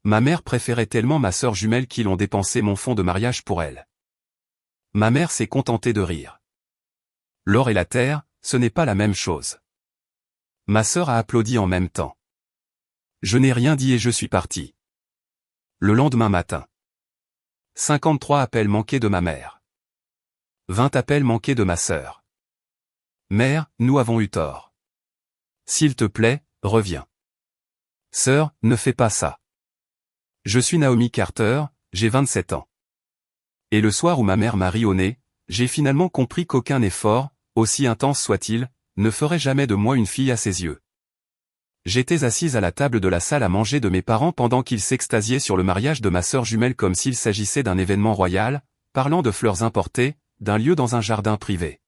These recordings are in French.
Ma mère préférait tellement ma sœur jumelle qu'ils ont dépensé mon fonds de mariage pour elle. Ma mère s'est contentée de rire. L'or et la terre, ce n'est pas la même chose. Ma sœur a applaudi en même temps. Je n'ai rien dit et je suis parti. Le lendemain matin. 53 appels manqués de ma mère. 20 appels manqués de ma sœur. Mère, nous avons eu tort. S'il te plaît, reviens. Sœur, ne fais pas ça. Je suis Naomi Carter, j'ai 27 ans. Et le soir où ma mère m'a ri au nez, j'ai finalement compris qu'aucun effort, aussi intense soit-il, ne ferait jamais de moi une fille à ses yeux. J'étais assise à la table de la salle à manger de mes parents pendant qu'ils s'extasiaient sur le mariage de ma sœur jumelle comme s'il s'agissait d'un événement royal, parlant de fleurs importées, d'un lieu dans un jardin privé.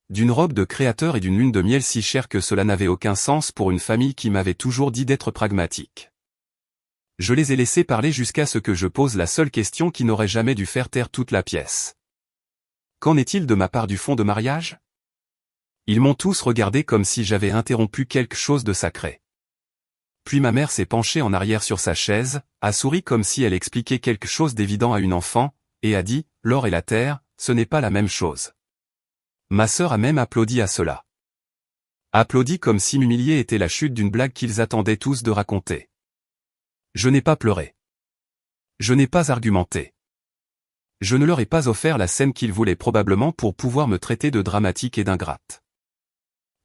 D'une robe de créateur et d'une lune de miel si chère que cela n'avait aucun sens pour une famille qui m'avait toujours dit d'être pragmatique. Je les ai laissés parler jusqu'à ce que je pose la seule question qui n'aurait jamais dû faire taire toute la pièce. Qu'en est-il de ma part du fonds de mariage? Ils m'ont tous regardé comme si j'avais interrompu quelque chose de sacré. Puis ma mère s'est penchée en arrière sur sa chaise, a souri comme si elle expliquait quelque chose d'évident à une enfant, et a dit, « L'or et la terre, ce n'est pas la même chose. » Ma sœur a même applaudi à cela. Applaudi comme si m'humilier était la chute d'une blague qu'ils attendaient tous de raconter. Je n'ai pas pleuré. Je n'ai pas argumenté. Je ne leur ai pas offert la scène qu'ils voulaient probablement pour pouvoir me traiter de dramatique et d'ingrate.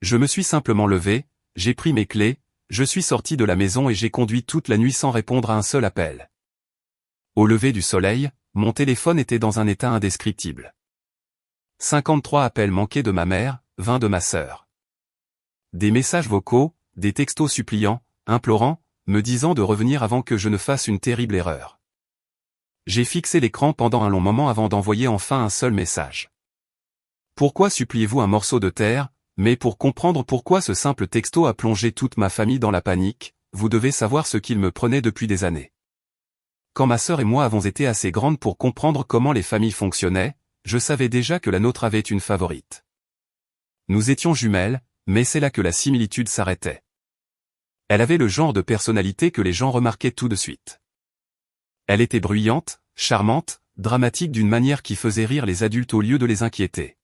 Je me suis simplement levé, j'ai pris mes clés, je suis sorti de la maison et j'ai conduit toute la nuit sans répondre à un seul appel. Au lever du soleil, mon téléphone était dans un état indescriptible. 53 appels manqués de ma mère, 20 de ma sœur. Des messages vocaux, des textos suppliants, implorants, me disant de revenir avant que je ne fasse une terrible erreur. J'ai fixé l'écran pendant un long moment avant d'envoyer enfin un seul message. Pourquoi suppliez-vous un morceau de terre, mais pour comprendre pourquoi ce simple texto a plongé toute ma famille dans la panique, vous devez savoir ce qu'il me prenait depuis des années. Quand ma sœur et moi avons été assez grandes pour comprendre comment les familles fonctionnaient, je savais déjà que la nôtre avait une favorite. Nous étions jumelles, mais c'est là que la similitude s'arrêtait. Elle avait le genre de personnalité que les gens remarquaient tout de suite. Elle était bruyante, charmante, dramatique d'une manière qui faisait rire les adultes au lieu de les inquiéter.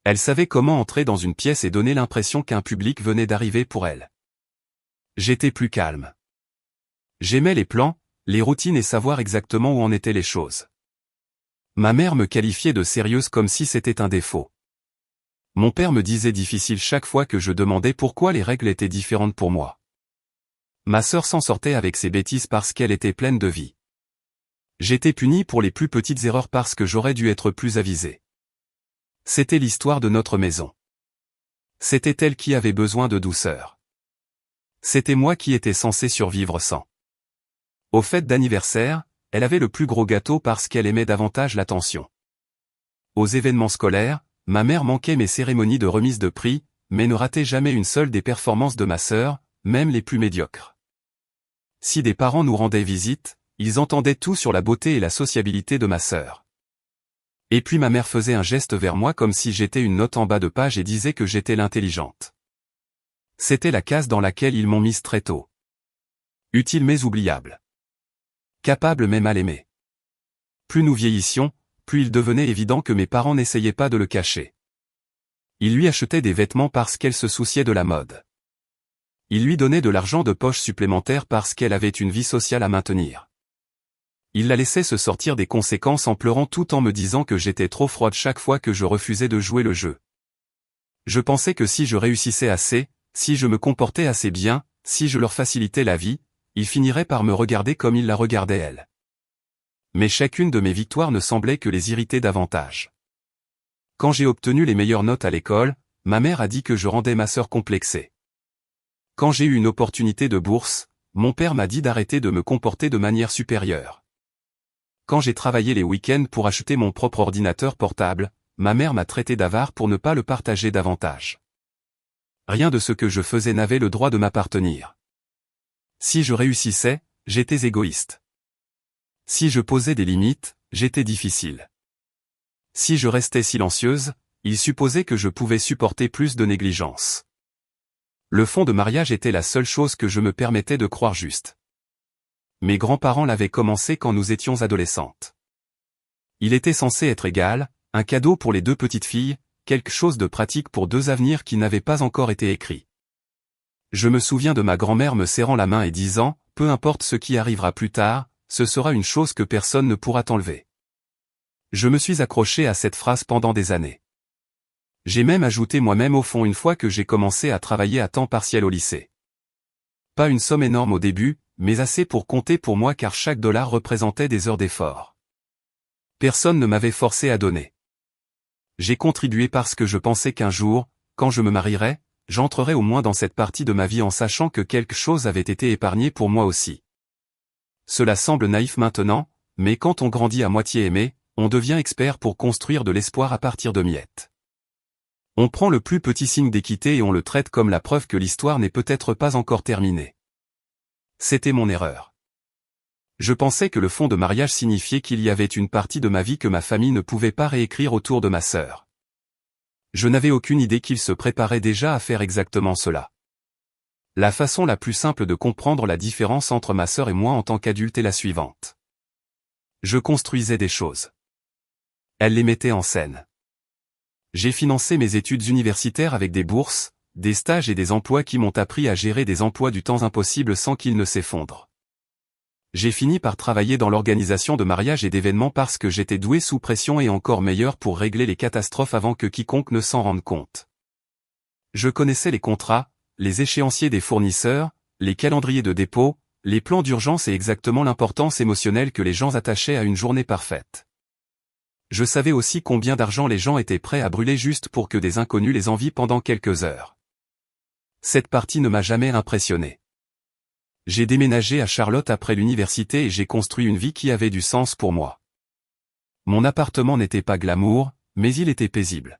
Elle savait comment entrer dans une pièce et donner l'impression qu'un public venait d'arriver pour elle. J'étais plus calme. J'aimais les plans, les routines et savoir exactement où en étaient les choses. Ma mère me qualifiait de sérieuse comme si c'était un défaut. Mon père me disait difficile chaque fois que je demandais pourquoi les règles étaient différentes pour moi. Ma sœur s'en sortait avec ses bêtises parce qu'elle était pleine de vie. J'étais puni pour les plus petites erreurs parce que j'aurais dû être plus avisé. C'était l'histoire de notre maison. C'était elle qui avait besoin de douceur. C'était moi qui étais censé survivre sans. Au fête d'anniversaire, elle avait le plus gros gâteau parce qu'elle aimait davantage l'attention. Aux événements scolaires, ma mère manquait mes cérémonies de remise de prix, mais ne ratait jamais une seule des performances de ma sœur, même les plus médiocres. Si des parents nous rendaient visite, ils entendaient tout sur la beauté et la sociabilité de ma sœur. Et puis ma mère faisait un geste vers moi comme si j'étais une note en bas de page et disait que j'étais l'intelligente. C'était la case dans laquelle ils m'ont mise très tôt. Utile mais oubliable. Capable mais mal aimée. Plus nous vieillissions, plus il devenait évident que mes parents n'essayaient pas de le cacher. Ils lui achetaient des vêtements parce qu'elle se souciait de la mode. Ils lui donnaient de l'argent de poche supplémentaire parce qu'elle avait une vie sociale à maintenir. Ils la laissaient se sortir des conséquences en pleurant tout en me disant que j'étais trop froide chaque fois que je refusais de jouer le jeu. Je pensais que si je réussissais assez, si je me comportais assez bien, si je leur facilitais la vie, ils finiraient par me regarder comme ils la regardaient elle. Mais chacune de mes victoires ne semblait que les irriter davantage. Quand j'ai obtenu les meilleures notes à l'école, ma mère a dit que je rendais ma sœur complexée. Quand j'ai eu une opportunité de bourse, mon père m'a dit d'arrêter de me comporter de manière supérieure. Quand j'ai travaillé les week-ends pour acheter mon propre ordinateur portable, ma mère m'a traité d'avare pour ne pas le partager davantage. Rien de ce que je faisais n'avait le droit de m'appartenir. Si je réussissais, j'étais égoïste. Si je posais des limites, j'étais difficile. Si je restais silencieuse, il supposait que je pouvais supporter plus de négligence. Le fonds de mariage était la seule chose que je me permettais de croire juste. Mes grands-parents l'avaient commencé quand nous étions adolescentes. Il était censé être égal, un cadeau pour les deux petites filles, quelque chose de pratique pour deux avenirs qui n'avaient pas encore été écrits. Je me souviens de ma grand-mère me serrant la main et disant, « Peu importe ce qui arrivera plus tard, ce sera une chose que personne ne pourra t'enlever. » Je me suis accroché à cette phrase pendant des années. J'ai même ajouté moi-même au fond une fois que j'ai commencé à travailler à temps partiel au lycée. Pas une somme énorme au début, mais assez pour compter pour moi car chaque dollar représentait des heures d'effort. Personne ne m'avait forcé à donner. J'ai contribué parce que je pensais qu'un jour, quand je me marierais, j'entrerais au moins dans cette partie de ma vie en sachant que quelque chose avait été épargné pour moi aussi. Cela semble naïf maintenant, mais quand on grandit à moitié aimé, on devient expert pour construire de l'espoir à partir de miettes. On prend le plus petit signe d'équité et on le traite comme la preuve que l'histoire n'est peut-être pas encore terminée. C'était mon erreur. Je pensais que le fond de mariage signifiait qu'il y avait une partie de ma vie que ma famille ne pouvait pas réécrire autour de ma sœur. Je n'avais aucune idée qu'il se préparait déjà à faire exactement cela. La façon la plus simple de comprendre la différence entre ma sœur et moi en tant qu'adulte est la suivante. Je construisais des choses. Elle les mettait en scène. J'ai financé mes études universitaires avec des bourses, des stages et des emplois qui m'ont appris à gérer des emplois du temps impossibles sans qu'ils ne s'effondrent. J'ai fini par travailler dans l'organisation de mariages et d'événements parce que j'étais doué sous pression et encore meilleur pour régler les catastrophes avant que quiconque ne s'en rende compte. Je connaissais les contrats, les échéanciers des fournisseurs, les calendriers de dépôt, les plans d'urgence et exactement l'importance émotionnelle que les gens attachaient à une journée parfaite. Je savais aussi combien d'argent les gens étaient prêts à brûler juste pour que des inconnus les envient pendant quelques heures. Cette partie ne m'a jamais impressionné. J'ai déménagé à Charlotte après l'université et j'ai construit une vie qui avait du sens pour moi. Mon appartement n'était pas glamour, mais il était paisible.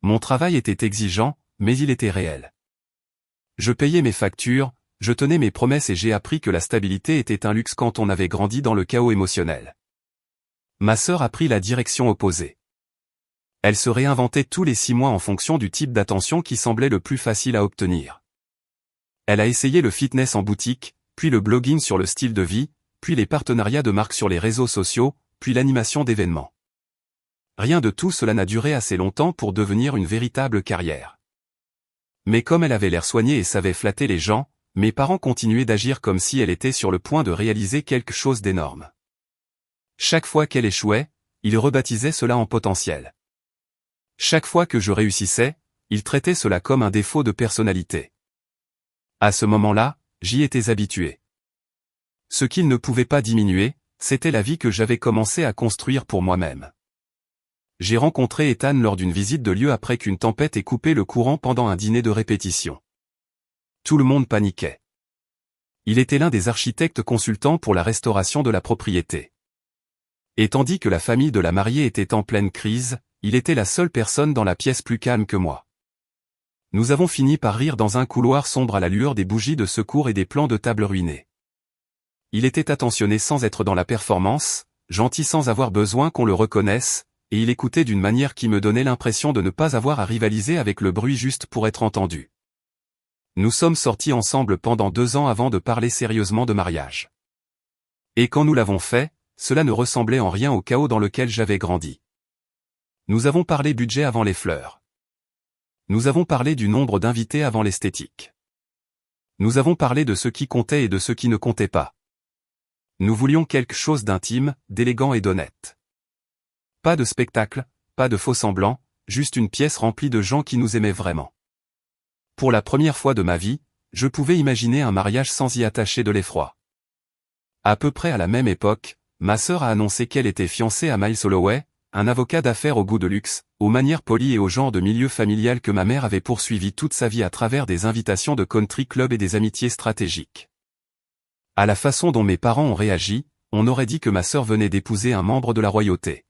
Mon travail était exigeant, mais il était réel. Je payais mes factures, je tenais mes promesses et j'ai appris que la stabilité était un luxe quand on avait grandi dans le chaos émotionnel. Ma sœur a pris la direction opposée. Elle se réinventait tous les 6 mois en fonction du type d'attention qui semblait le plus facile à obtenir. Elle a essayé le fitness en boutique, puis le blogging sur le style de vie, puis les partenariats de marques sur les réseaux sociaux, puis l'animation d'événements. Rien de tout cela n'a duré assez longtemps pour devenir une véritable carrière. Mais comme elle avait l'air soignée et savait flatter les gens, mes parents continuaient d'agir comme si elle était sur le point de réaliser quelque chose d'énorme. Chaque fois qu'elle échouait, ils rebaptisaient cela en potentiel. Chaque fois que je réussissais, ils traitaient cela comme un défaut de personnalité. À ce moment-là, j'y étais habitué. Ce qu'ils ne pouvaient pas diminuer, c'était la vie que j'avais commencé à construire pour moi-même. J'ai rencontré Ethan lors d'une visite de lieu après qu'une tempête ait coupé le courant pendant un dîner de répétition. Tout le monde paniquait. Il était l'un des architectes consultants pour la restauration de la propriété. Et tandis que la famille de la mariée était en pleine crise, il était la seule personne dans la pièce plus calme que moi. Nous avons fini par rire dans un couloir sombre à la lueur des bougies de secours et des plans de table ruinés. Il était attentionné sans être dans la performance, gentil sans avoir besoin qu'on le reconnaisse, et il écoutait d'une manière qui me donnait l'impression de ne pas avoir à rivaliser avec le bruit juste pour être entendu. Nous sommes sortis ensemble pendant 2 ans avant de parler sérieusement de mariage. Et quand nous l'avons fait, cela ne ressemblait en rien au chaos dans lequel j'avais grandi. Nous avons parlé budget avant les fleurs. Nous avons parlé du nombre d'invités avant l'esthétique. Nous avons parlé de ce qui comptait et de ce qui ne comptait pas. Nous voulions quelque chose d'intime, d'élégant et d'honnête. Pas de spectacle, pas de faux-semblants, juste une pièce remplie de gens qui nous aimaient vraiment. Pour la première fois de ma vie, je pouvais imaginer un mariage sans y attacher de l'effroi. À peu près à la même époque, ma sœur a annoncé qu'elle était fiancée à Miles Holloway, un avocat d'affaires au goût de luxe, aux manières polies et au genre de milieu familial que ma mère avait poursuivi toute sa vie à travers des invitations de country club et des amitiés stratégiques. À la façon dont mes parents ont réagi, on aurait dit que ma sœur venait d'épouser un membre de la royauté.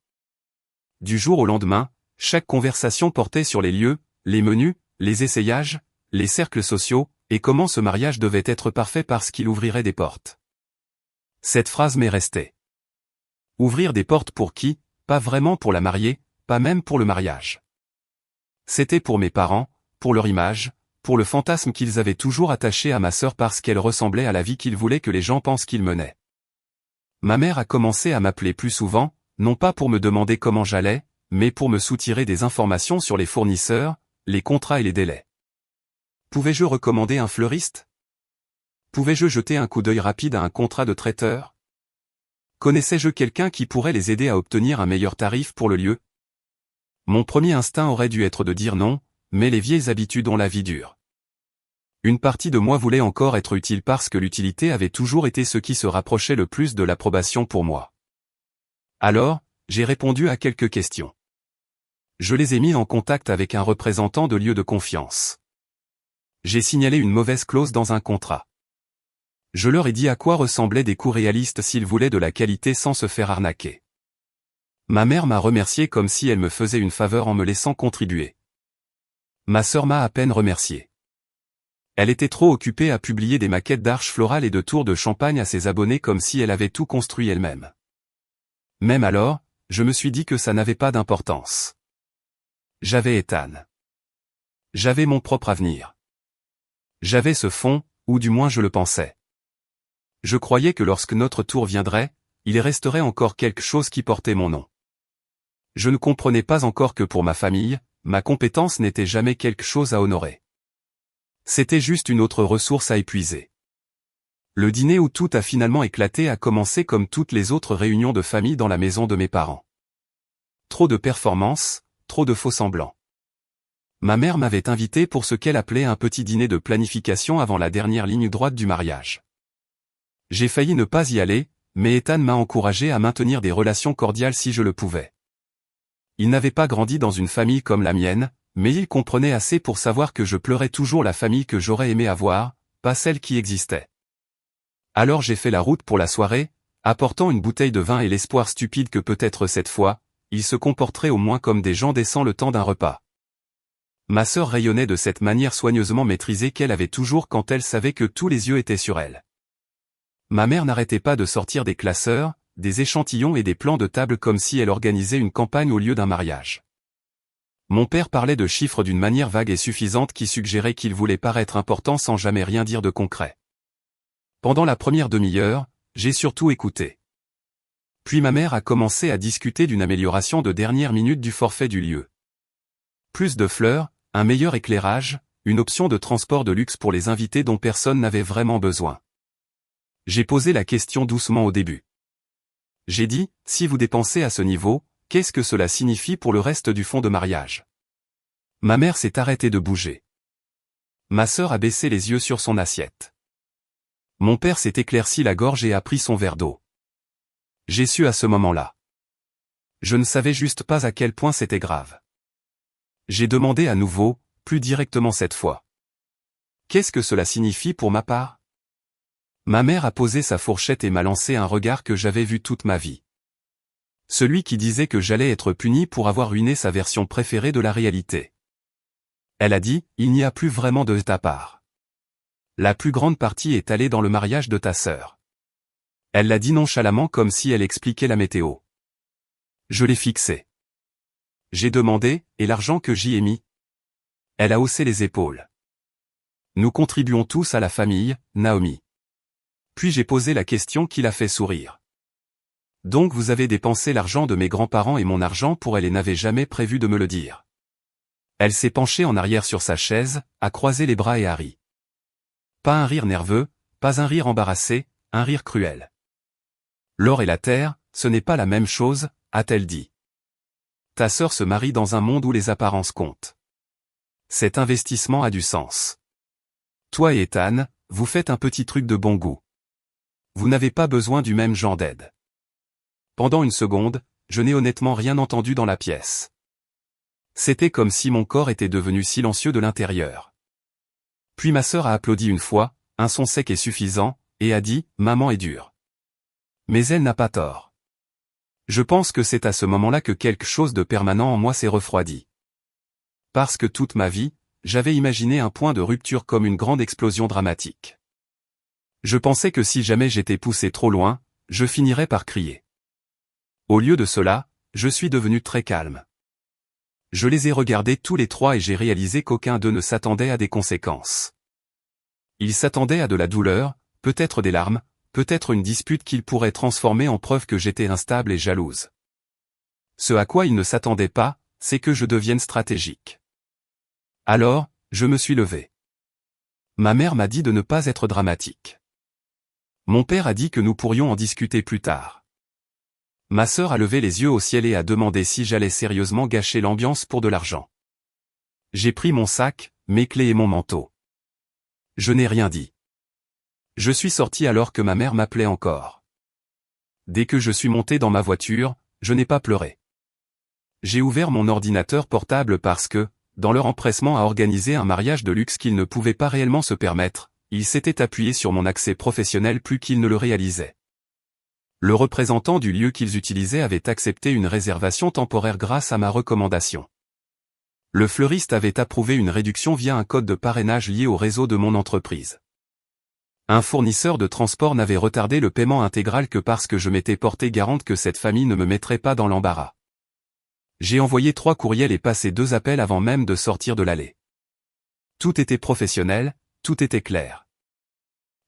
Du jour au lendemain, chaque conversation portait sur les lieux, les menus, les essayages, les cercles sociaux, et comment ce mariage devait être parfait parce qu'il ouvrirait des portes. Cette phrase m'est restée. Ouvrir des portes pour qui? Pas vraiment pour la mariée, pas même pour le mariage. C'était pour mes parents, pour leur image, pour le fantasme qu'ils avaient toujours attaché à ma sœur parce qu'elle ressemblait à la vie qu'ils voulaient que les gens pensent qu'ils menaient. Ma mère a commencé à m'appeler plus souvent, non pas pour me demander comment j'allais, mais pour me soutirer des informations sur les fournisseurs, les contrats et les délais. Pouvais-je recommander un fleuriste? Pouvais-je jeter un coup d'œil rapide à un contrat de traiteur? Connaissais-je quelqu'un qui pourrait les aider à obtenir un meilleur tarif pour le lieu? Mon premier instinct aurait dû être de dire non, mais les vieilles habitudes ont la vie dure. Une partie de moi voulait encore être utile parce que l'utilité avait toujours été ce qui se rapprochait le plus de l'approbation pour moi. Alors, j'ai répondu à quelques questions. Je les ai mis en contact avec un représentant de lieu de confiance. J'ai signalé une mauvaise clause dans un contrat. Je leur ai dit à quoi ressemblaient des coûts réalistes s'ils voulaient de la qualité sans se faire arnaquer. Ma mère m'a remercié comme si elle me faisait une faveur en me laissant contribuer. Ma sœur m'a à peine remercié. Elle était trop occupée à publier des maquettes d'arches florales et de tours de champagne à ses abonnés comme si elle avait tout construit elle-même. Même alors, je me suis dit que ça n'avait pas d'importance. J'avais Ethan. J'avais mon propre avenir. J'avais ce fonds, ou du moins je le pensais. Je croyais que lorsque notre tour viendrait, il resterait encore quelque chose qui portait mon nom. Je ne comprenais pas encore que pour ma famille, ma compétence n'était jamais quelque chose à honorer. C'était juste une autre ressource à épuiser. Le dîner où tout a finalement éclaté a commencé comme toutes les autres réunions de famille dans la maison de mes parents. Trop de performances, trop de faux-semblants. Ma mère m'avait invité pour ce qu'elle appelait un petit dîner de planification avant la dernière ligne droite du mariage. J'ai failli ne pas y aller, mais Ethan m'a encouragé à maintenir des relations cordiales si je le pouvais. Il n'avait pas grandi dans une famille comme la mienne, mais il comprenait assez pour savoir que je pleurais toujours la famille que j'aurais aimé avoir, pas celle qui existait. Alors j'ai fait la route pour la soirée, apportant une bouteille de vin et l'espoir stupide que peut-être cette fois, ils se comporteraient au moins comme des gens décents le temps d'un repas. Ma sœur rayonnait de cette manière soigneusement maîtrisée qu'elle avait toujours quand elle savait que tous les yeux étaient sur elle. Ma mère n'arrêtait pas de sortir des classeurs, des échantillons et des plans de table comme si elle organisait une campagne au lieu d'un mariage. Mon père parlait de chiffres d'une manière vague et suffisante qui suggérait qu'il voulait paraître important sans jamais rien dire de concret. Pendant la première demi-heure, j'ai surtout écouté. Puis ma mère a commencé à discuter d'une amélioration de dernière minute du forfait du lieu. Plus de fleurs, un meilleur éclairage, une option de transport de luxe pour les invités dont personne n'avait vraiment besoin. J'ai posé la question doucement au début. J'ai dit, si vous dépensez à ce niveau, qu'est-ce que cela signifie pour le reste du fonds de mariage? Ma mère s'est arrêtée de bouger. Ma sœur a baissé les yeux sur son assiette. Mon père s'est éclairci la gorge et a pris son verre d'eau. J'ai su à ce moment-là. Je ne savais juste pas à quel point c'était grave. J'ai demandé à nouveau, plus directement cette fois. Qu'est-ce que cela signifie pour ma part? Ma mère a posé sa fourchette et m'a lancé un regard que j'avais vu toute ma vie. Celui qui disait que j'allais être puni pour avoir ruiné sa version préférée de la réalité. Elle a dit, il n'y a plus vraiment de ta part. La plus grande partie est allée dans le mariage de ta sœur. Elle l'a dit nonchalamment comme si elle expliquait la météo. Je l'ai fixé. J'ai demandé, et l'argent que j'y ai mis? Elle a haussé les épaules. Nous contribuons tous à la famille, Naomi. Puis j'ai posé la question qui l'a fait sourire. Donc vous avez dépensé l'argent de mes grands-parents et mon argent pour elle et n'avez jamais prévu de me le dire. Elle s'est penchée en arrière sur sa chaise, a croisé les bras et a ri. Pas un rire nerveux, pas un rire embarrassé, un rire cruel. L'or et la terre, ce n'est pas la même chose, a-t-elle dit. Ta sœur se marie dans un monde où les apparences comptent. Cet investissement a du sens. Toi et Ethan, vous faites un petit truc de bon goût. Vous n'avez pas besoin du même genre d'aide. Pendant une seconde, je n'ai honnêtement rien entendu dans la pièce. C'était comme si mon corps était devenu silencieux de l'intérieur. Puis ma sœur a applaudi une fois, un son sec et suffisant, et a dit, maman est dure. Mais elle n'a pas tort. Je pense que c'est à ce moment-là que quelque chose de permanent en moi s'est refroidi. Parce que toute ma vie, j'avais imaginé un point de rupture comme une grande explosion dramatique. Je pensais que si jamais j'étais poussé trop loin, je finirais par crier. Au lieu de cela, je suis devenu très calme. Je les ai regardés tous les trois et j'ai réalisé qu'aucun d'eux ne s'attendait à des conséquences. Ils s'attendaient à de la douleur, peut-être des larmes, peut-être une dispute qu'ils pourraient transformer en preuve que j'étais instable et jalouse. Ce à quoi ils ne s'attendaient pas, c'est que je devienne stratégique. Alors, je me suis levé. Ma mère m'a dit de ne pas être dramatique. Mon père a dit que nous pourrions en discuter plus tard. Ma sœur a levé les yeux au ciel et a demandé si j'allais sérieusement gâcher l'ambiance pour de l'argent. J'ai pris mon sac, mes clés et mon manteau. Je n'ai rien dit. Je suis sorti alors que ma mère m'appelait encore. Dès que je suis monté dans ma voiture, je n'ai pas pleuré. J'ai ouvert mon ordinateur portable parce que, dans leur empressement à organiser un mariage de luxe qu'ils ne pouvaient pas réellement se permettre, ils s'étaient appuyés sur mon accès professionnel plus qu'ils ne le réalisaient. Le représentant du lieu qu'ils utilisaient avait accepté une réservation temporaire grâce à ma recommandation. Le fleuriste avait approuvé une réduction via un code de parrainage lié au réseau de mon entreprise. Un fournisseur de transport n'avait retardé le paiement intégral que parce que je m'étais porté garante que cette famille ne me mettrait pas dans l'embarras. J'ai envoyé 3 courriels et passé 2 appels avant même de sortir de l'allée. Tout était professionnel, tout était clair.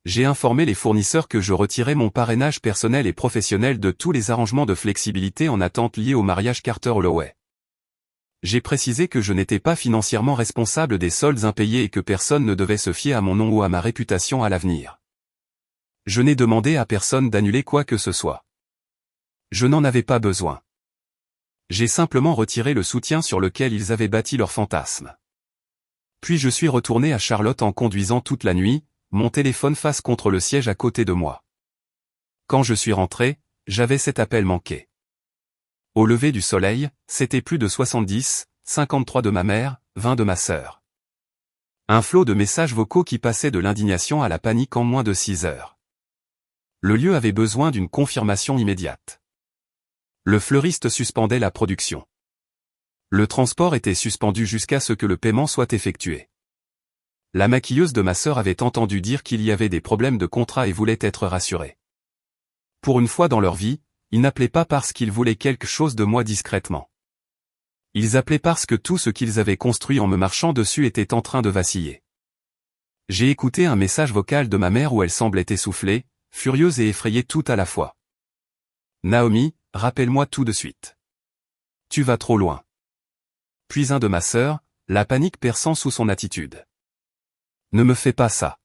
J'ai informé les fournisseurs que je retirais mon parrainage personnel et professionnel de tous les arrangements de flexibilité en attente liés au mariage Carter-Holloway. J'ai précisé que je n'étais pas financièrement responsable des soldes impayés et que personne ne devait se fier à mon nom ou à ma réputation à l'avenir. Je n'ai demandé à personne d'annuler quoi que ce soit. Je n'en avais pas besoin. J'ai simplement retiré le soutien sur lequel ils avaient bâti leur fantasme. Puis je suis retourné à Charlotte en conduisant toute la nuit, mon téléphone face contre le siège à côté de moi. Quand je suis rentré, j'avais cet appel manqué. Au lever du soleil, c'était plus de 70, 53 de ma mère, 20 de ma sœur. Un flot de messages vocaux qui passait de l'indignation à la panique en moins de 6 heures. Le lieu avait besoin d'une confirmation immédiate. Le fleuriste suspendait la production. Le transport était suspendu jusqu'à ce que le paiement soit effectué. La maquilleuse de ma sœur avait entendu dire qu'il y avait des problèmes de contrat et voulait être rassurée. Pour une fois dans leur vie, ils n'appelaient pas parce qu'ils voulaient quelque chose de moi discrètement. Ils appelaient parce que tout ce qu'ils avaient construit en me marchant dessus était en train de vaciller. J'ai écouté un message vocal de ma mère où elle semblait essoufflée, furieuse et effrayée tout à la fois. Naomi, rappelle-moi tout de suite. Tu vas trop loin. Puis un de ma sœur, la panique perçant sous son attitude. Ne me fais pas ça.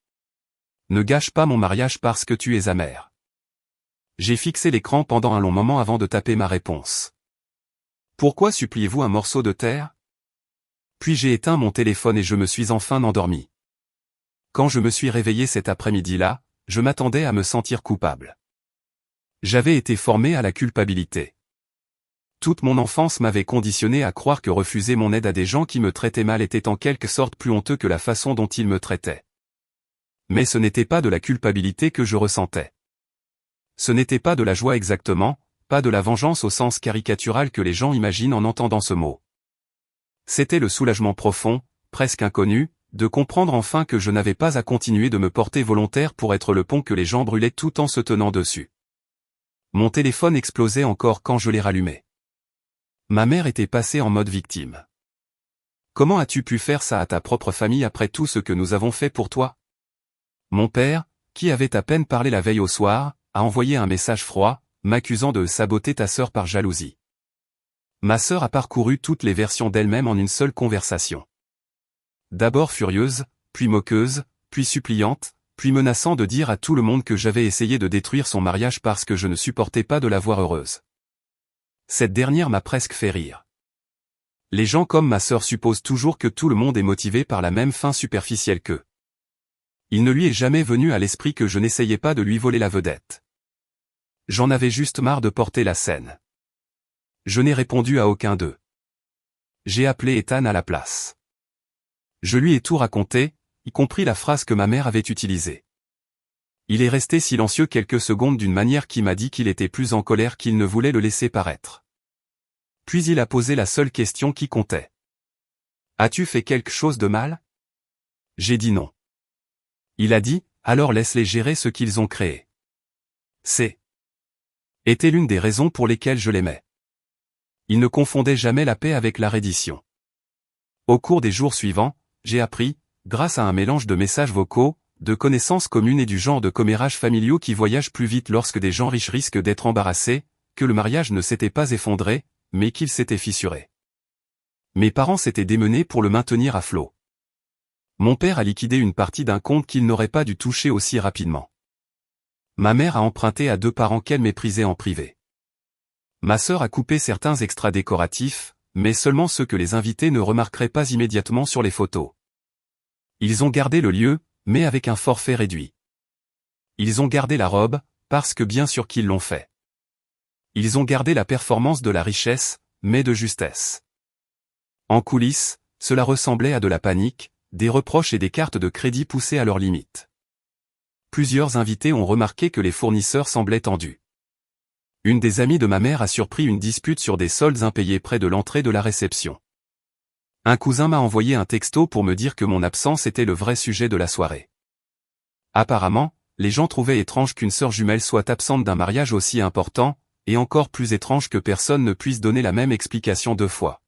Ne gâche pas mon mariage parce que tu es amère. J'ai fixé l'écran pendant un long moment avant de taper ma réponse. Pourquoi suppliez-vous un morceau de terre? Puis j'ai éteint mon téléphone et je me suis enfin endormi. Quand je me suis réveillé cet après-midi-là, je m'attendais à me sentir coupable. J'avais été formé à la culpabilité. Toute mon enfance m'avait conditionné à croire que refuser mon aide à des gens qui me traitaient mal était en quelque sorte plus honteux que la façon dont ils me traitaient. Mais ce n'était pas de la culpabilité que je ressentais. Ce n'était pas de la joie exactement, pas de la vengeance au sens caricatural que les gens imaginent en entendant ce mot. C'était le soulagement profond, presque inconnu, de comprendre enfin que je n'avais pas à continuer de me porter volontaire pour être le pont que les gens brûlaient tout en se tenant dessus. Mon téléphone explosait encore quand je l'ai rallumé. Ma mère était passée en mode victime. Comment as-tu pu faire ça à ta propre famille après tout ce que nous avons fait pour toi? Mon père, qui avait à peine parlé la veille au soir, a envoyé un message froid, m'accusant de saboter ta sœur par jalousie. Ma sœur a parcouru toutes les versions d'elle-même en une seule conversation. D'abord furieuse, puis moqueuse, puis suppliante, puis menaçant de dire à tout le monde que j'avais essayé de détruire son mariage parce que je ne supportais pas de la voir heureuse. Cette dernière m'a presque fait rire. Les gens comme ma sœur supposent toujours que tout le monde est motivé par la même fin superficielle qu'eux. Il ne lui est jamais venu à l'esprit que je n'essayais pas de lui voler la vedette. J'en avais juste marre de porter la scène. Je n'ai répondu à aucun d'eux. J'ai appelé Ethan à la place. Je lui ai tout raconté, y compris la phrase que ma mère avait utilisée. Il est resté silencieux quelques secondes d'une manière qui m'a dit qu'il était plus en colère qu'il ne voulait le laisser paraître. Puis il a posé la seule question qui comptait. As-tu fait quelque chose de mal? J'ai dit non. Il a dit, alors laisse-les gérer ce qu'ils ont créé. Était l'une des raisons pour lesquelles je l'aimais. Il ne confondait jamais la paix avec la reddition. Au cours des jours suivants, j'ai appris, grâce à un mélange de messages vocaux, de connaissances communes et du genre de commérages familiaux qui voyagent plus vite lorsque des gens riches risquent d'être embarrassés, que le mariage ne s'était pas effondré, mais qu'il s'était fissuré. Mes parents s'étaient démenés pour le maintenir à flot. Mon père a liquidé une partie d'un compte qu'il n'aurait pas dû toucher aussi rapidement. Ma mère a emprunté à 2 parents qu'elle méprisait en privé. Ma sœur a coupé certains extras décoratifs, mais seulement ceux que les invités ne remarqueraient pas immédiatement sur les photos. Ils ont gardé le lieu, mais avec un forfait réduit. Ils ont gardé la robe, parce que bien sûr qu'ils l'ont fait. Ils ont gardé la performance de la richesse, mais de justesse. En coulisses, cela ressemblait à de la panique, des reproches et des cartes de crédit poussées à leurs limites. Plusieurs invités ont remarqué que les fournisseurs semblaient tendus. Une des amies de ma mère a surpris une dispute sur des soldes impayés près de l'entrée de la réception. Un cousin m'a envoyé un texto pour me dire que mon absence était le vrai sujet de la soirée. Apparemment, les gens trouvaient étrange qu'une sœur jumelle soit absente d'un mariage aussi important, et encore plus étrange que personne ne puisse donner la même explication 2 fois.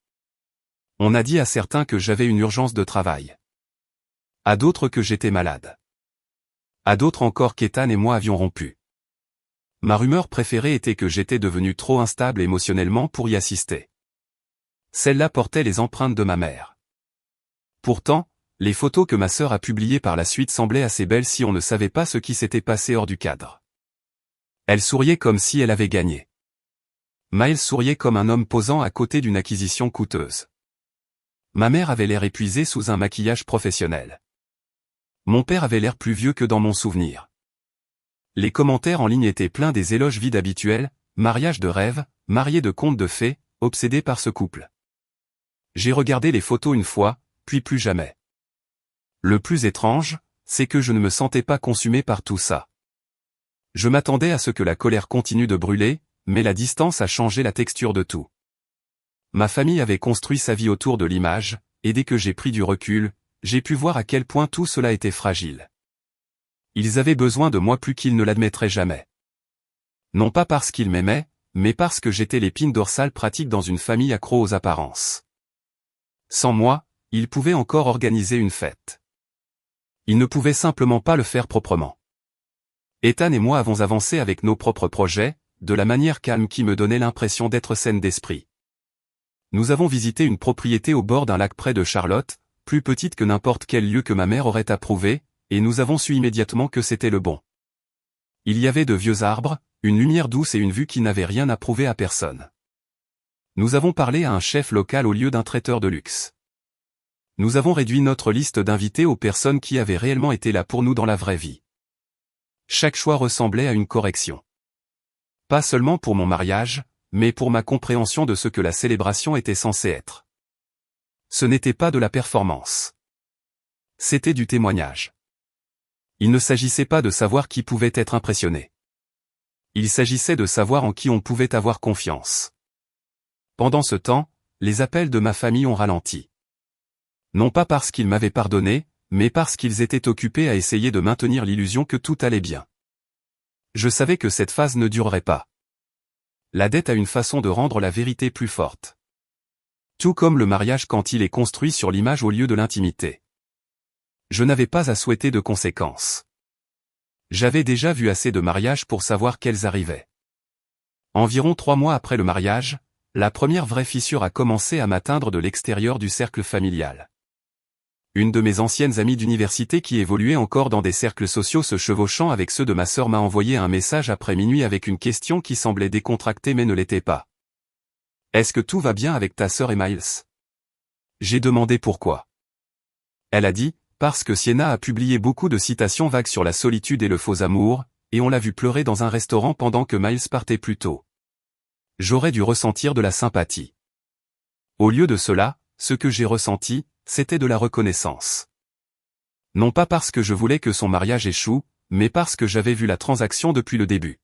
On a dit à certains que j'avais une urgence de travail. À d'autres que j'étais malade. À d'autres encore qu'Ethan et moi avions rompu. Ma rumeur préférée était que j'étais devenu trop instable émotionnellement pour y assister. Celle-là portait les empreintes de ma mère. Pourtant, les photos que ma sœur a publiées par la suite semblaient assez belles si on ne savait pas ce qui s'était passé hors du cadre. Elle souriait comme si elle avait gagné. Miles souriait comme un homme posant à côté d'une acquisition coûteuse. Ma mère avait l'air épuisée sous un maquillage professionnel. Mon père avait l'air plus vieux que dans mon souvenir. Les commentaires en ligne étaient pleins des éloges vides habituels, mariage de rêve, marié de contes de fées, obsédé par ce couple. J'ai regardé les photos une fois, puis plus jamais. Le plus étrange, c'est que je ne me sentais pas consumé par tout ça. Je m'attendais à ce que la colère continue de brûler, mais la distance a changé la texture de tout. Ma famille avait construit sa vie autour de l'image, et dès que j'ai pris du recul, j'ai pu voir à quel point tout cela était fragile. Ils avaient besoin de moi plus qu'ils ne l'admettraient jamais. Non pas parce qu'ils m'aimaient, mais parce que j'étais l'épine dorsale pratique dans une famille accro aux apparences. Sans moi, ils pouvaient encore organiser une fête. Ils ne pouvaient simplement pas le faire proprement. Ethan et moi avons avancé avec nos propres projets, de la manière calme qui me donnait l'impression d'être saine d'esprit. Nous avons visité une propriété au bord d'un lac près de Charlotte, plus petite que n'importe quel lieu que ma mère aurait approuvé, et nous avons su immédiatement que c'était le bon. Il y avait de vieux arbres, une lumière douce et une vue qui n'avait rien à prouver à personne. Nous avons parlé à un chef local au lieu d'un traiteur de luxe. Nous avons réduit notre liste d'invités aux personnes qui avaient réellement été là pour nous dans la vraie vie. Chaque choix ressemblait à une correction. Pas seulement pour mon mariage, mais pour ma compréhension de ce que la célébration était censée être. Ce n'était pas de la performance. C'était du témoignage. Il ne s'agissait pas de savoir qui pouvait être impressionné. Il s'agissait de savoir en qui on pouvait avoir confiance. Pendant ce temps, les appels de ma famille ont ralenti. Non pas parce qu'ils m'avaient pardonné, mais parce qu'ils étaient occupés à essayer de maintenir l'illusion que tout allait bien. Je savais que cette phase ne durerait pas. La dette a une façon de rendre la vérité plus forte. Tout comme le mariage quand il est construit sur l'image au lieu de l'intimité. Je n'avais pas à souhaiter de conséquences. J'avais déjà vu assez de mariages pour savoir qu'elles arrivaient. Environ 3 mois après le mariage, la première vraie fissure a commencé à m'atteindre de l'extérieur du cercle familial. Une de mes anciennes amies d'université qui évoluait encore dans des cercles sociaux se chevauchant avec ceux de ma sœur m'a envoyé un message après minuit avec une question qui semblait décontractée mais ne l'était pas. « Est-ce que tout va bien avec ta sœur et Miles ?» J'ai demandé pourquoi. Elle a dit, parce que Sienna a publié beaucoup de citations vagues sur la solitude et le faux amour, et on l'a vu pleurer dans un restaurant pendant que Miles partait plus tôt. J'aurais dû ressentir de la sympathie. Au lieu de cela, ce que j'ai ressenti, c'était de la reconnaissance. Non pas parce que je voulais que son mariage échoue, mais parce que j'avais vu la transaction depuis le début.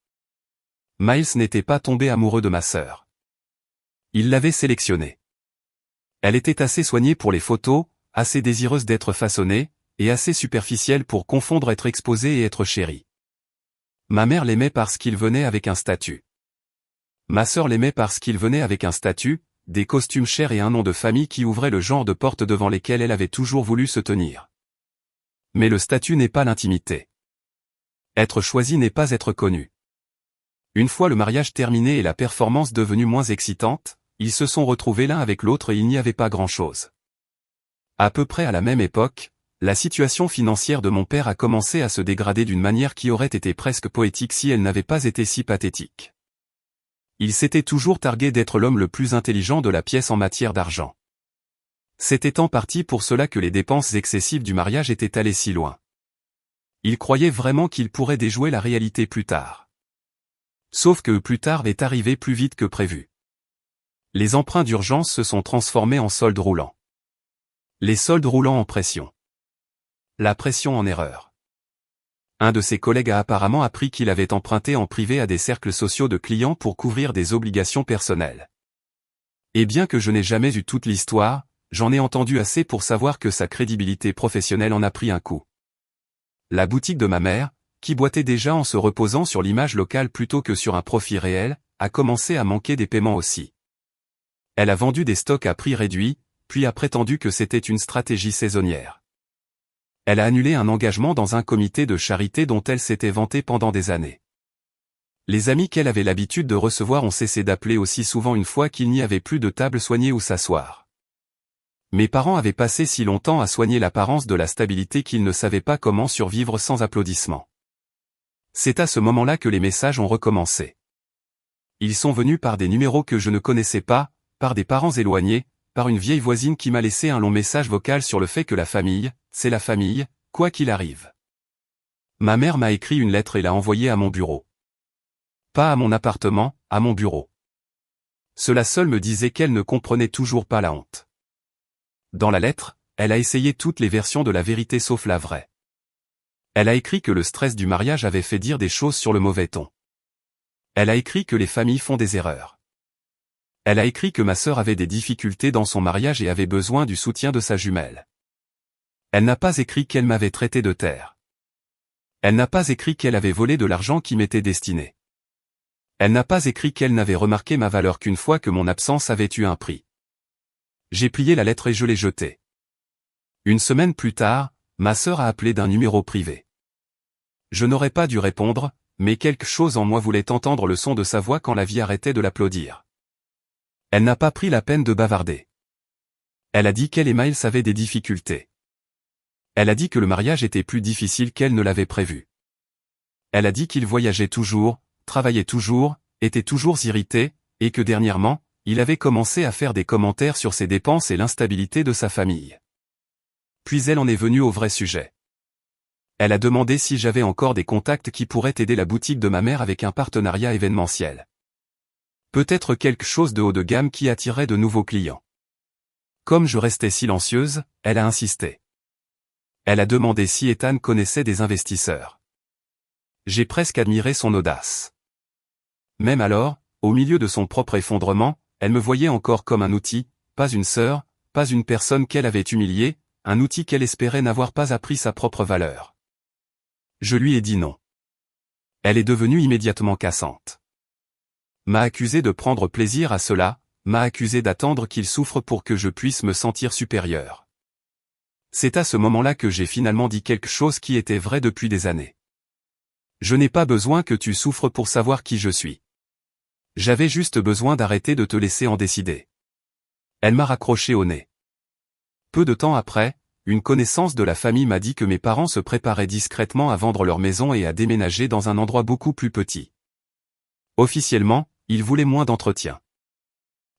Miles n'était pas tombé amoureux de ma sœur. Il l'avait sélectionnée. Elle était assez soignée pour les photos, assez désireuse d'être façonnée, et assez superficielle pour confondre être exposée et être chérie. Ma mère l'aimait parce qu'il venait avec un statut. Ma sœur l'aimait parce qu'il venait avec un statut, des costumes chers et un nom de famille qui ouvrait le genre de portes devant lesquelles elle avait toujours voulu se tenir. Mais le statut n'est pas l'intimité. Être choisi n'est pas être connu. Une fois le mariage terminé et la performance devenue moins excitante, ils se sont retrouvés l'un avec l'autre et il n'y avait pas grand-chose. À peu près à la même époque, la situation financière de mon père a commencé à se dégrader d'une manière qui aurait été presque poétique si elle n'avait pas été si pathétique. Il s'était toujours targué d'être l'homme le plus intelligent de la pièce en matière d'argent. C'était en partie pour cela que les dépenses excessives du mariage étaient allées si loin. Il croyait vraiment qu'il pourrait déjouer la réalité plus tard. Sauf que plus tard est arrivé plus vite que prévu. Les emprunts d'urgence se sont transformés en soldes roulants. Les soldes roulants en pression. La pression en erreur. Un de ses collègues a apparemment appris qu'il avait emprunté en privé à des cercles sociaux de clients pour couvrir des obligations personnelles. Et bien que je n'ai jamais eu toute l'histoire, j'en ai entendu assez pour savoir que sa crédibilité professionnelle en a pris un coup. La boutique de ma mère, qui boitait déjà en se reposant sur l'image locale plutôt que sur un profit réel, a commencé à manquer des paiements aussi. Elle a vendu des stocks à prix réduit, puis a prétendu que c'était une stratégie saisonnière. Elle a annulé un engagement dans un comité de charité dont elle s'était vantée pendant des années. Les amis qu'elle avait l'habitude de recevoir ont cessé d'appeler aussi souvent une fois qu'il n'y avait plus de table soignée où s'asseoir. Mes parents avaient passé si longtemps à soigner l'apparence de la stabilité qu'ils ne savaient pas comment survivre sans applaudissements. C'est à ce moment-là que les messages ont recommencé. Ils sont venus par des numéros que je ne connaissais pas, par des parents éloignés, par une vieille voisine qui m'a laissé un long message vocal sur le fait que la famille, c'est la famille, quoi qu'il arrive. Ma mère m'a écrit une lettre et l'a envoyée à mon bureau. Pas à mon appartement, à mon bureau. Cela seul me disait qu'elle ne comprenait toujours pas la honte. Dans la lettre, elle a essayé toutes les versions de la vérité sauf la vraie. Elle a écrit que le stress du mariage avait fait dire des choses sur le mauvais ton. Elle a écrit que les familles font des erreurs. Elle a écrit que ma sœur avait des difficultés dans son mariage et avait besoin du soutien de sa jumelle. Elle n'a pas écrit qu'elle m'avait traité de terre. Elle n'a pas écrit qu'elle avait volé de l'argent qui m'était destiné. Elle n'a pas écrit qu'elle n'avait remarqué ma valeur qu'une fois que mon absence avait eu un prix. J'ai plié la lettre et je l'ai jetée. Une semaine plus tard, ma sœur a appelé d'un numéro privé. Je n'aurais pas dû répondre, mais quelque chose en moi voulait entendre le son de sa voix quand la vie arrêtait de l'applaudir. Elle n'a pas pris la peine de bavarder. Elle a dit qu'elle et Miles avaient des difficultés. Elle a dit que le mariage était plus difficile qu'elle ne l'avait prévu. Elle a dit qu'il voyageait toujours, travaillait toujours, était toujours irrité, et que dernièrement, il avait commencé à faire des commentaires sur ses dépenses et l'instabilité de sa famille. Puis elle en est venue au vrai sujet. Elle a demandé si j'avais encore des contacts qui pourraient aider la boutique de ma mère avec un partenariat événementiel. Peut-être quelque chose de haut de gamme qui attirerait de nouveaux clients. Comme je restais silencieuse, elle a insisté. Elle a demandé si Ethan connaissait des investisseurs. J'ai presque admiré son audace. Même alors, au milieu de son propre effondrement, elle me voyait encore comme un outil, pas une sœur, pas une personne qu'elle avait humiliée, un outil qu'elle espérait n'avoir pas appris sa propre valeur. Je lui ai dit non. Elle est devenue immédiatement cassante. M'a accusé de prendre plaisir à cela, m'a accusé d'attendre qu'il souffre pour que je puisse me sentir supérieur. C'est à ce moment-là que j'ai finalement dit quelque chose qui était vrai depuis des années. Je n'ai pas besoin que tu souffres pour savoir qui je suis. J'avais juste besoin d'arrêter de te laisser en décider. Elle m'a raccroché au nez. Peu de temps après, une connaissance de la famille m'a dit que mes parents se préparaient discrètement à vendre leur maison et à déménager dans un endroit beaucoup plus petit. Officiellement, ils voulaient moins d'entretien.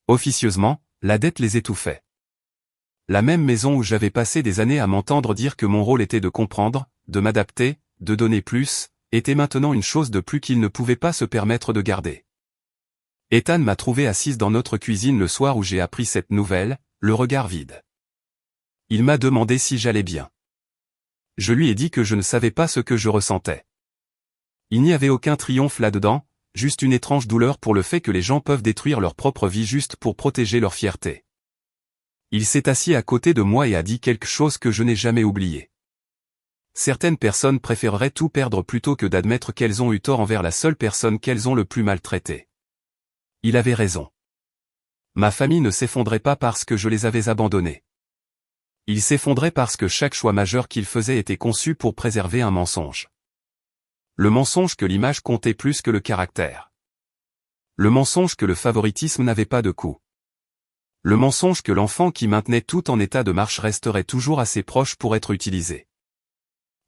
Officieusement, la dette les étouffait. La même maison où j'avais passé des années à m'entendre dire que mon rôle était de comprendre, de m'adapter, de donner plus, était maintenant une chose de plus qu'ils ne pouvaient pas se permettre de garder. Ethan m'a trouvé assise dans notre cuisine le soir où j'ai appris cette nouvelle, le regard vide. Il m'a demandé si j'allais bien. Je lui ai dit que je ne savais pas ce que je ressentais. Il n'y avait aucun triomphe là-dedans, juste une étrange douleur pour le fait que les gens peuvent détruire leur propre vie juste pour protéger leur fierté. Il s'est assis à côté de moi et a dit quelque chose que je n'ai jamais oublié. Certaines personnes préféreraient tout perdre plutôt que d'admettre qu'elles ont eu tort envers la seule personne qu'elles ont le plus maltraitée. Il avait raison. Ma famille ne s'effondrait pas parce que je les avais abandonnés. Ils s'effondraient parce que chaque choix majeur qu'ils faisaient était conçu pour préserver un mensonge. Le mensonge que l'image comptait plus que le caractère. Le mensonge que le favoritisme n'avait pas de coût. Le mensonge que l'enfant qui maintenait tout en état de marche resterait toujours assez proche pour être utilisé.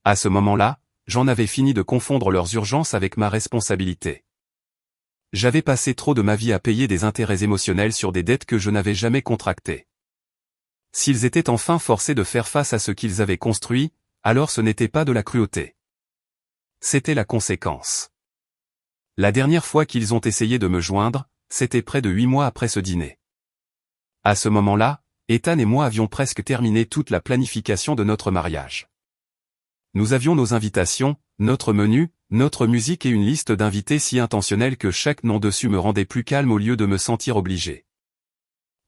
À ce moment-là, j'en avais fini de confondre leurs urgences avec ma responsabilité. J'avais passé trop de ma vie à payer des intérêts émotionnels sur des dettes que je n'avais jamais contractées. S'ils étaient enfin forcés de faire face à ce qu'ils avaient construit, alors ce n'était pas de la cruauté. C'était la conséquence. La dernière fois qu'ils ont essayé de me joindre, c'était près de 8 mois après ce dîner. À ce moment-là, Ethan et moi avions presque terminé toute la planification de notre mariage. Nous avions nos invitations, notre menu, notre musique et une liste d'invités si intentionnelle que chaque nom dessus me rendait plus calme au lieu de me sentir obligé.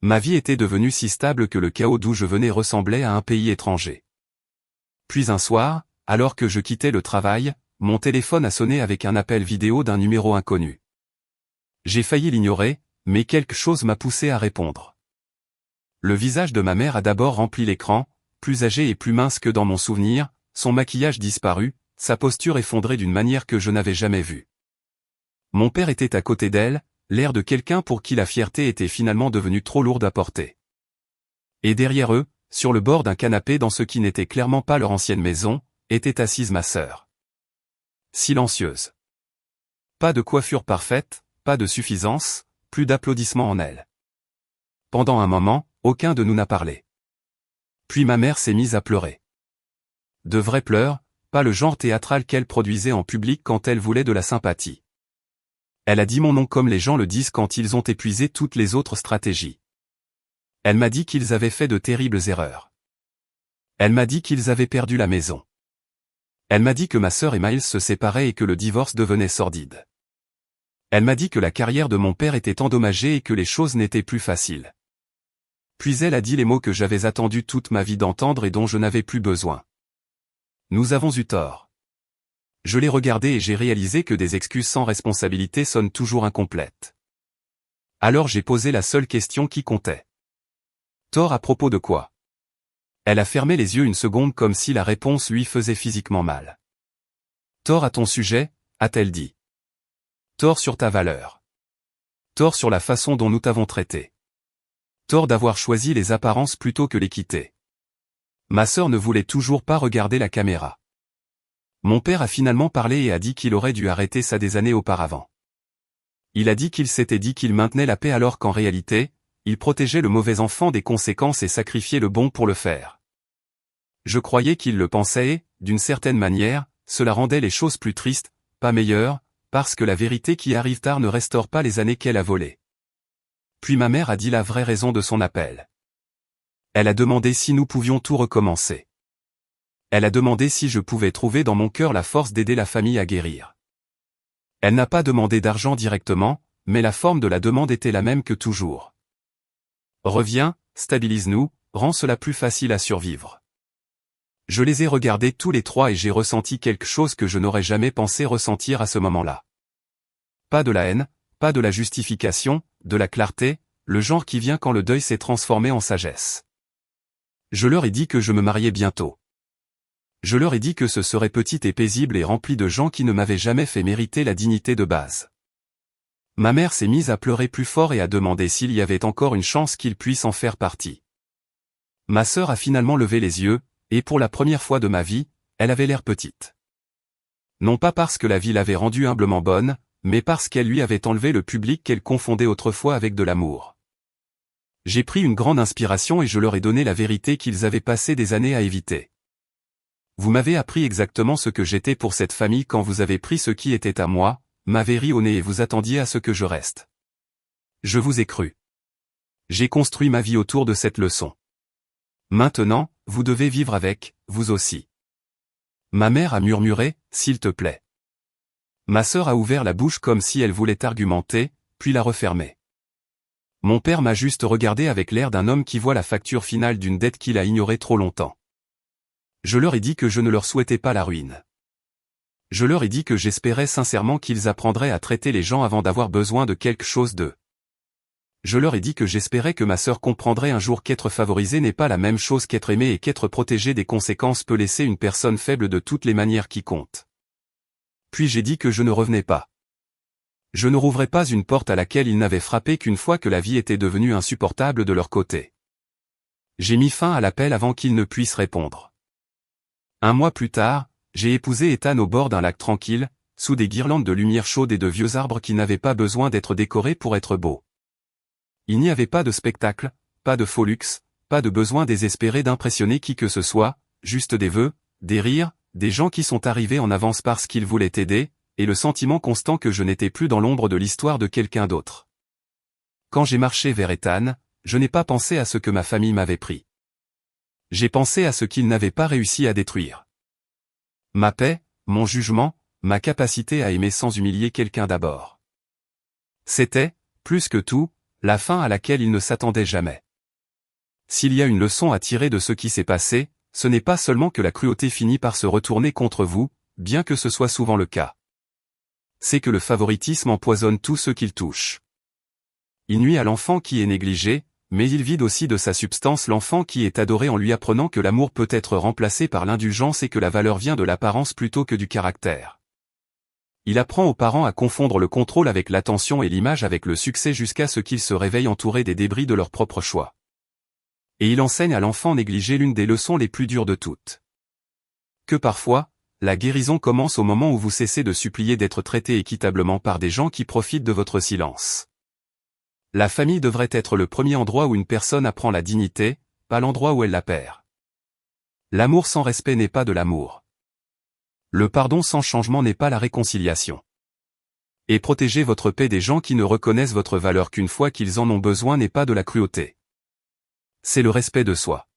Ma vie était devenue si stable que le chaos d'où je venais ressemblait à un pays étranger. Puis un soir, alors que je quittais le travail, mon téléphone a sonné avec un appel vidéo d'un numéro inconnu. J'ai failli l'ignorer, mais quelque chose m'a poussé à répondre. Le visage de ma mère a d'abord rempli l'écran, plus âgée et plus mince que dans mon souvenir, son maquillage disparu, sa posture effondrée d'une manière que je n'avais jamais vue. Mon père était à côté d'elle, l'air de quelqu'un pour qui la fierté était finalement devenue trop lourde à porter. Et derrière eux, sur le bord d'un canapé dans ce qui n'était clairement pas leur ancienne maison, était assise ma sœur. Silencieuse. Pas de coiffure parfaite, pas de suffisance, plus d'applaudissements en elle. Pendant un moment, aucun de nous n'a parlé. Puis ma mère s'est mise à pleurer. De vrais pleurs, pas le genre théâtral qu'elle produisait en public quand elle voulait de la sympathie. Elle a dit mon nom comme les gens le disent quand ils ont épuisé toutes les autres stratégies. Elle m'a dit qu'ils avaient fait de terribles erreurs. Elle m'a dit qu'ils avaient perdu la maison. Elle m'a dit que ma sœur et Miles se séparaient et que le divorce devenait sordide. Elle m'a dit que la carrière de mon père était endommagée et que les choses n'étaient plus faciles. Puis elle a dit les mots que j'avais attendu toute ma vie d'entendre et dont je n'avais plus besoin. Nous avons eu tort. Je l'ai regardé et j'ai réalisé que des excuses sans responsabilité sonnent toujours incomplètes. Alors j'ai posé la seule question qui comptait. Tort à propos de quoi? Elle a fermé les yeux une seconde comme si la réponse lui faisait physiquement mal. Tort à ton sujet, a-t-elle dit. Tort sur ta valeur. Tort sur la façon dont nous t'avons traité. Tort d'avoir choisi les apparences plutôt que l'équité. Ma sœur ne voulait toujours pas regarder la caméra. Mon père a finalement parlé et a dit qu'il aurait dû arrêter ça des années auparavant. Il a dit qu'il s'était dit qu'il maintenait la paix alors qu'en réalité, il protégeait le mauvais enfant des conséquences et sacrifiait le bon pour le faire. Je croyais qu'il le pensait et, d'une certaine manière, cela rendait les choses plus tristes, pas meilleures, parce que la vérité qui arrive tard ne restaure pas les années qu'elle a volées. Puis ma mère a dit la vraie raison de son appel. Elle a demandé si nous pouvions tout recommencer. Elle a demandé si je pouvais trouver dans mon cœur la force d'aider la famille à guérir. Elle n'a pas demandé d'argent directement, mais la forme de la demande était la même que toujours. Reviens, stabilise-nous, rends cela plus facile à survivre. Je les ai regardés tous les trois et j'ai ressenti quelque chose que je n'aurais jamais pensé ressentir à ce moment-là. Pas de la haine, pas de la justification, de la clarté, le genre qui vient quand le deuil s'est transformé en sagesse. Je leur ai dit que je me mariais bientôt. Je leur ai dit que ce serait petit et paisible et rempli de gens qui ne m'avaient jamais fait mériter la dignité de base. Ma mère s'est mise à pleurer plus fort et a demandé s'il y avait encore une chance qu'ils puissent en faire partie. Ma sœur a finalement levé les yeux, et pour la première fois de ma vie, elle avait l'air petite. Non pas parce que la vie l'avait rendue humblement bonne, mais parce qu'elle lui avait enlevé le public qu'elle confondait autrefois avec de l'amour. J'ai pris une grande inspiration et je leur ai donné la vérité qu'ils avaient passé des années à éviter. Vous m'avez appris exactement ce que j'étais pour cette famille quand vous avez pris ce qui était à moi, m'avez ri au nez et vous attendiez à ce que je reste. Je vous ai cru. J'ai construit ma vie autour de cette leçon. Maintenant, vous devez vivre avec, vous aussi. Ma mère a murmuré, s'il te plaît. Ma sœur a ouvert la bouche comme si elle voulait argumenter, puis l'a refermée. Mon père m'a juste regardé avec l'air d'un homme qui voit la facture finale d'une dette qu'il a ignorée trop longtemps. Je leur ai dit que je ne leur souhaitais pas la ruine. Je leur ai dit que j'espérais sincèrement qu'ils apprendraient à traiter les gens avant d'avoir besoin de quelque chose d'eux. je leur ai dit que j'espérais que ma sœur comprendrait un jour qu'être favorisé n'est pas la même chose qu'être aimé et qu'être protégé des conséquences peut laisser une personne faible de toutes les manières qui comptent. Puis j'ai dit que je ne revenais pas. Je ne rouvrais pas une porte à laquelle ils n'avaient frappé qu'une fois que la vie était devenue insupportable de leur côté. J'ai mis fin à l'appel avant qu'ils ne puissent répondre. Un mois plus tard, j'ai épousé Ethan au bord d'un lac tranquille, sous des guirlandes de lumière chaude et de vieux arbres qui n'avaient pas besoin d'être décorés pour être beaux. Il n'y avait pas de spectacle, pas de faux luxe, pas de besoin désespéré d'impressionner qui que ce soit, juste des vœux, des rires, des gens qui sont arrivés en avance parce qu'ils voulaient aider, et le sentiment constant que je n'étais plus dans l'ombre de l'histoire de quelqu'un d'autre. Quand j'ai marché vers Ethan, je n'ai pas pensé à ce que ma famille m'avait pris. J'ai pensé à ce qu'ils n'avaient pas réussi à détruire. Ma paix, mon jugement, ma capacité à aimer sans humilier quelqu'un d'abord. C'était, plus que tout, la fin à laquelle ils ne s'attendaient jamais. S'il y a une leçon à tirer de ce qui s'est passé, ce n'est pas seulement que la cruauté finit par se retourner contre vous, bien que ce soit souvent le cas. C'est que le favoritisme empoisonne tout ce qu'il touche. Il nuit à l'enfant qui est négligé, mais il vide aussi de sa substance l'enfant qui est adoré en lui apprenant que l'amour peut être remplacé par l'indulgence et que la valeur vient de l'apparence plutôt que du caractère. Il apprend aux parents à confondre le contrôle avec l'attention et l'image avec le succès jusqu'à ce qu'ils se réveillent entourés des débris de leur propre choix. Et il enseigne à l'enfant négligé l'une des leçons les plus dures de toutes. Que parfois, la guérison commence au moment où vous cessez de supplier d'être traité équitablement par des gens qui profitent de votre silence. La famille devrait être le premier endroit où une personne apprend la dignité, pas l'endroit où elle la perd. L'amour sans respect n'est pas de l'amour. Le pardon sans changement n'est pas la réconciliation. Et protéger votre paix des gens qui ne reconnaissent votre valeur qu'une fois qu'ils en ont besoin n'est pas de la cruauté. C'est le respect de soi.